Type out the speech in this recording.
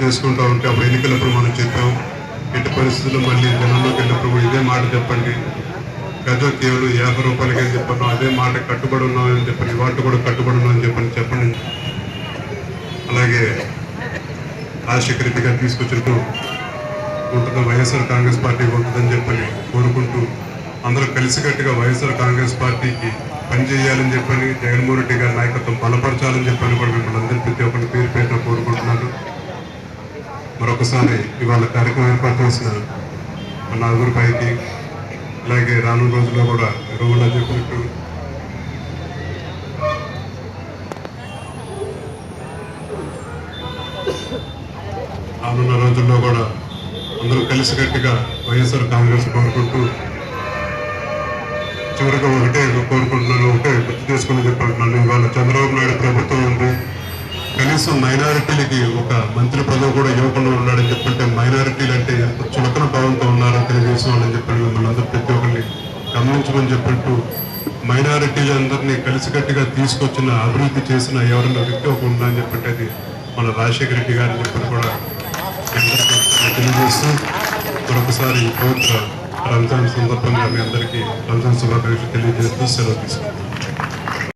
చేసుకుంటూ ఉంటే అప్పుడు ఎన్నికలప్పుడు మనం చెప్పాం, ఎట్టి పరిస్థితుల్లో మళ్ళీ జనంలోకి వెళ్ళినప్పుడు ఇదే మాట చెప్పండి, గజం కేవలం 50 రూపాయలకి అని చెప్పాను, అదే మాట కట్టుబడి ఉన్నామని చెప్పని, ఇవాళ కూడా కట్టుబడి ఉన్నామని చెప్పండి. అలాగే రాజశేఖర రెడ్డి గారు తీసుకొచ్చినట్టు ఉంటున్న వైఎస్ఆర్ కాంగ్రెస్ పార్టీ ఉంటుందని చెప్పని కోరుకుంటూ అందరూ కలిసికట్టుగా వైఎస్ఆర్ కాంగ్రెస్ పార్టీకి పనిచేయాలని చెప్పని, జగన్మోహన్ రెడ్డి గారి నాయకత్వం బలపరచాలని చెప్పని కూడా మిమ్మల్ని అందరి ప్రతి ఒక్కరిని పేరు పేరున కోరుకుంటున్నాను. మరొకసారి ఇవాళ కార్యక్రమం ఏర్పాటు చేసిన మన నలుగురిపైకి, అలాగే రానున్న రోజుల్లో కూడా ఎరువులా చెప్పినట్టు రానున్న రోజుల్లో కూడా అందరూ కలిసికట్టుగా వైఎస్ఆర్ కాంగ్రెస్ కోరుకుంటూ చివరిగా ఒకటే కోరుకుంటున్నాను, ఒకటే గుర్తు చేసుకుని చెప్పంటున్నాను. ఇవాళ చంద్రబాబు నాయుడు ప్రభుత్వం ఉంది, కనీసం మైనారిటీలకి ఒక మంత్రి పదవి కూడా ఇవ్వకుండా ఉన్నాడని చెప్పంటే, మైనారిటీలు అంటే ఎంత చులకన భావంతో ఉన్నారో తెలియజేసిన వాళ్ళని చెప్పండి. మిమ్మల్ని అందరూ ప్రతి ఒక్కరిని గమనించమని చెప్పంటూ, మైనారిటీలందరినీ కలిసికట్టుగా తీసుకొచ్చిన, అభివృద్ధి చేసిన ఎవరైనా వ్యక్తి ఒక ఉందని చెప్పంటే అది మన రాజశేఖర రెడ్డి గారిని చెప్పని కూడా తెలియజేస్తూ, మరొకసారి పవిత్ర రంజాన్ సందర్భంగా మీ అందరికీ రంజాన్ శుభాకాంక్షలు తెలియజేస్తూ సెలవు తీసుకుంటాం.